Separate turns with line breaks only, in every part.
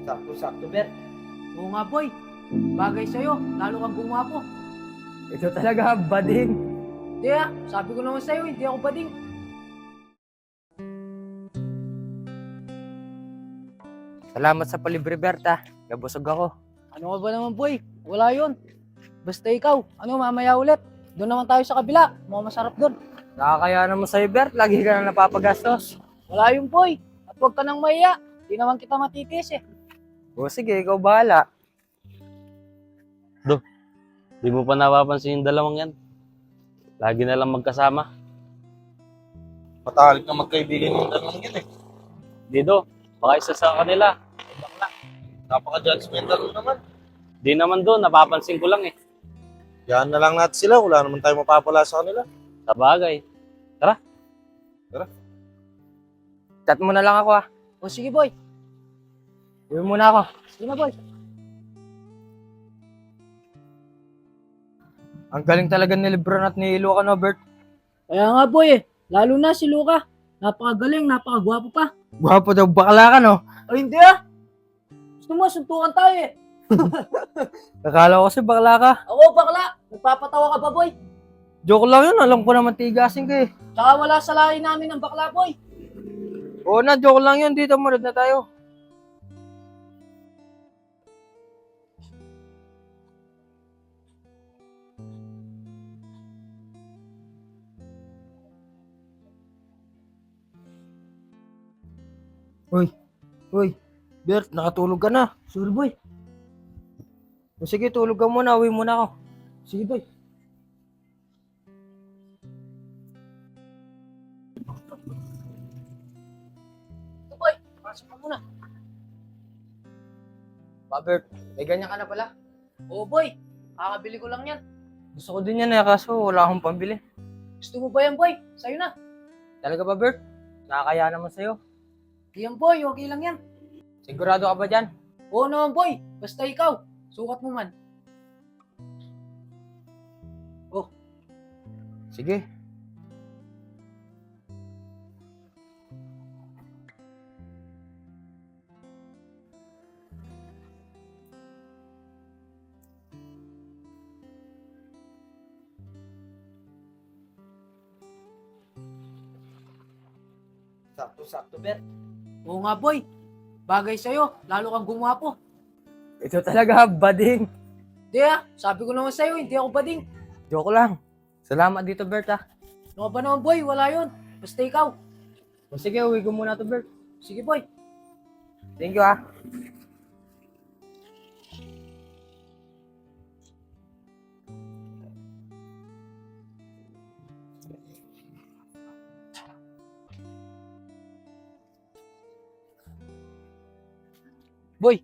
Sakto-sakto, Bert.
Oo nga, boy. Bagay sa'yo. Lalo kang gumwapo.
Ito talaga, bading.
Hindi sabi ko naman sa'yo, hindi ako bading.
Salamat sa palibre, Bert, ha. Nabusog ako.
Ano ka ba naman, boy? Wala yun. Basta ikaw, mamaya ulit. Doon naman tayo sa kabila. Mukhang masarap doon.
Nakakaya naman sa'yo, Bert. Lagi ka na napapagastos.
Wala yun, boy. At huwag ka nang mahiya. Di naman kita matitis eh.
O sige, ikaw bahala.
Di mo pa napapansin yung dalawang yan. Lagi na lang magkasama.
Matalik na magkaibigan yung dalawang yun eh.
Dido, baka isa sa kanila.
Napaka-judgmental mo naman.
Di naman doon, napapansin ko lang eh.
Yan na lang natin sila. Wala naman tayo mapapala sa kanila.
Sa bagay.
Chat mo na lang ako, ha.
O sige, boy.
Uwi muna ako.
Sige na, boy.
Ang galing talaga ni Lebron at ni Luka, no, Bert?
Kaya nga, boy eh. Lalo na si Luka. Napakagaling, napakagwapo pa.
Gwapo daw, bakla ka, no?
Ay, hindi Gusto mo, suntukan tayo eh.
Akala ko kasi bakla ka.
Ako, bakla. Nagpapatawa ka ba, boy?
Joke lang yun, alam ko naman tigasin ka eh.
Tsaka wala sa lahi namin ng bakla, boy.
Oo na, joke lang yun. Dito, munod na tayo. Uy, Bert, nakatulog ka na.
Sure, boy.
O sige, tulog ka muna. Uwi muna ako.
Sige, boy. Ito, boy. Pasok ka muna.
Bert, may ganyan ka na pala.
Oo, boy. Kakabili ko lang yan.
Gusto ko din yan eh, kaso wala akong pambili.
Gusto mo ba yan, boy? Sa'yo na.
Talaga ba, Bert? Nakakaya naman sa'yo.
Yan, boy. Okay lang yan.
Sigurado ka ba dyan?
Oo naman, boy. Basta ikaw. Sukat mo man.
Sige. Sakto-sakto, Bert.
Oo nga, boy. Bagay sa'yo. Lalo kang gumwapo.
Ito talaga, bading.
Hindi sabi ko naman sa'yo, hindi ako bading.
Joke lang. Salamat dito, Bert, ha.
Ano ka ba naman, boy? Wala yun. Basta ikaw.
O sige, uwi ko muna to, Bert.
Sige, boy.
Thank you, ha.
Boy,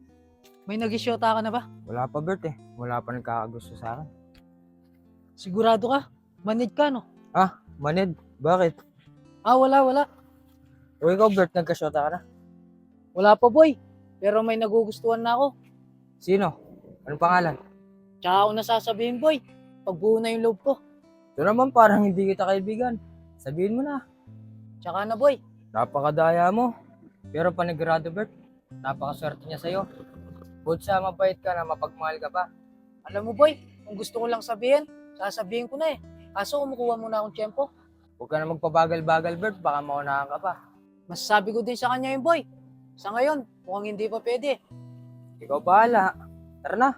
may nag-isyota ka na ba?
Wala pa, Bert, eh. Wala pa nagkakagusto sa akin.
Sigurado ka? Manid ka, no?
Manid, bakit?
Wala.
O ikaw, Bert, nagkasyota ka na?
Wala pa, boy. Pero may nagugustuhan na ako.
Sino? Anong pangalan?
Tsaka ako nasasabihin, boy. Pagbuo na yung loob ko.
Ito naman parang hindi kita kaibigan. Sabihin mo na.
Tsaka na, boy.
Napakadaya mo. Pero panigurado, Bert. Napakaswerte niya sa'yo. Bukod sa mabait ka na mapagmahal ka pa.
Alam mo, boy, kung gusto ko lang sabihin, sasabihin ko na eh. Kaso kumukuha muna akong tiyempo.
Huwag ka na magpabagal-bagal, Bert. Baka maunahan ka pa.
Masasabi ko din sa kanya yun, boy. Sa ngayon, mukhang hindi pa pwede.
Ikaw bahala. Tara na.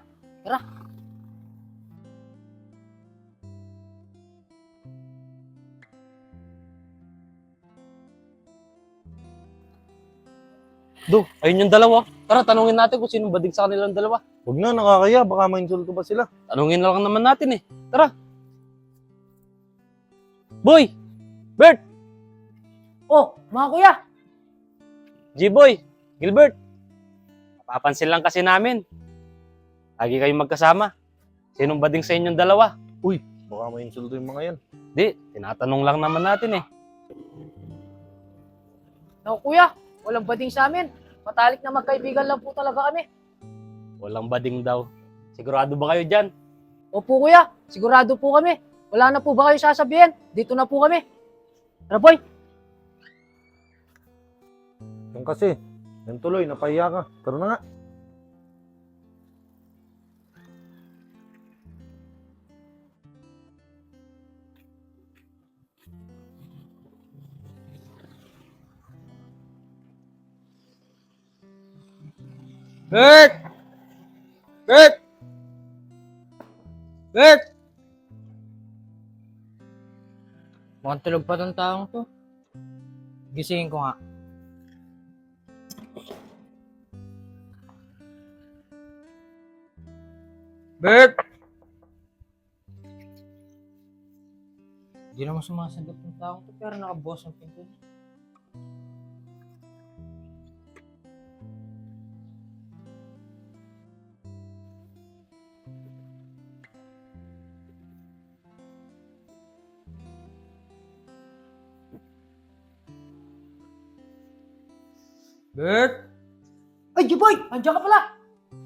Ayun yung dalawa. Tara, tanungin natin kung sino badig sa kanilang dalawa.
Huwag na, nakakaya. Baka mainsulto pa sila.
Tanungin lang naman natin eh. Tara. Boy! Bert!
Oh, mga kuya.
G-Boy! Gilbert! Napapansin lang kasi namin. Lagi kayong magkasama. Sinong bading sa inyong dalawa?
Baka mainsulto yung mga yan.
Di, tinatanong lang naman natin eh.
Naku, kuya. Walang bading sa amin. Matalik na magkaibigan lang po talaga kami.
Walang bading daw. Sigurado ba kayo dyan?
Opo, kuya. Sigurado po kami. Wala na po ba kayo sasabihin? Dito na po kami. Tara, boy.
Yung kasi, yan tuloy, napahiya ka. Tara na nga.
Bert! Bert! Bert! Mukhang tulog pa tong taong to. Gisingin ko nga. Bert! Hindi naman sumasagot ng taong to, pero nakabukas ang pinto niya. Bert!
Ay, Jiboy! Andiyan ka pala!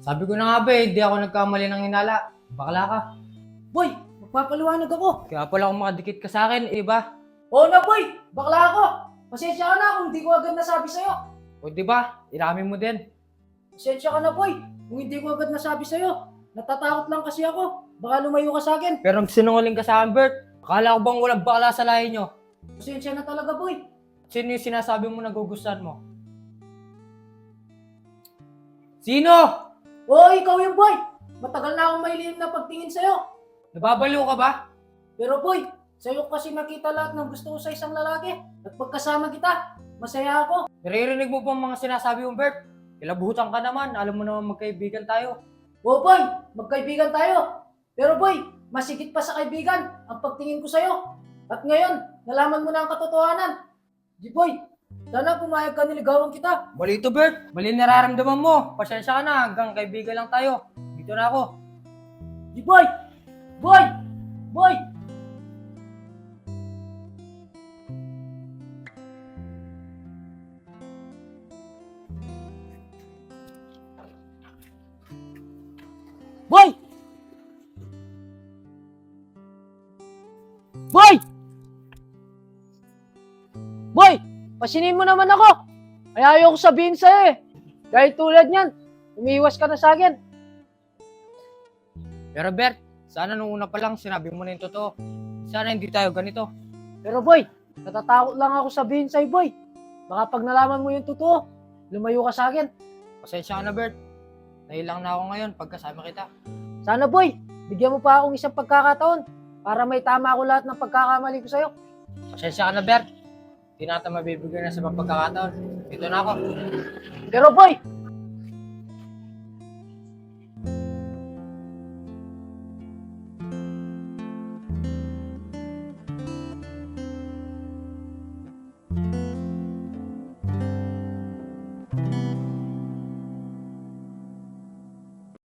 Sabi ko na nga ba hindi ako nagkamali ng hinala. Bakla ka.
Boy, magpapaliwanag ako.
Kaya pala kung makadikit ka sa akin, iba.
Oo na, boy! Bakla ako! Pasensya ka na kung hindi ko agad nasabi sa'yo.
O di ba? Inamin mo din.
Pasensya ka na, boy, kung hindi ko agad nasabi sa'yo. Natatakot lang kasi ako. Baka lumayo ka sa akin.
Pero sinungaling ka sa akin, Bert. Akala ko bang walang bakla sa lahi nyo?
Pasensya na talaga, boy.
Sino yung sinasabi mo nagugustuhan mo? Sino?
Oo, ikaw yung boy. Matagal na akong mahilig na pagtingin sa'yo.
Nababaliw ka ba?
Pero boy, sa'yo kasi nakita lahat ng gusto ko sa isang lalaki. At pagkasama kita, masaya ako.
Naririnig mo pa ang mga sinasabi mo, Bert? Kilabutan ka naman. Alam mo naman magkaibigan tayo.
Oo, boy, magkaibigan tayo. Pero boy, masigit pa sa kaibigan ang pagtingin ko sa'yo. At ngayon, nalaman mo na ang katotohanan. Boy, sana pumayag ka niligawan kita.
Mali ito, Bert. Mali nararamdaman mo. Pasensya ka na. Hanggang kaibigan lang tayo. Dito na ako.
Boy! Boy! Boy! Boy! Boy! Boy! Pasinin mo naman ako! Ay ayaw ko sabihin sa'yo eh. Dahil tulad niyan, umiiwas ka na sa akin.
Pero Bert, sana nung una pa lang sinabi mo na yung totoo. Sana hindi tayo ganito.
Pero boy, natatakot lang ako sabihin sa'yo boy. Baka pag nalaman mo yung totoo, lumayo ka sa akin.
Pasensya ka na, Bert. Nahilang na ako ngayon pagkasama kita.
Sana boy, bigyan mo pa akong isang pagkakataon para may tama ako lahat ng pagkakamali ko sa'yo.
Pasensya ka na, Bert. Hindi natin mabibigyan na sa mga pagkakataon. Dito na ako.
Pero boy,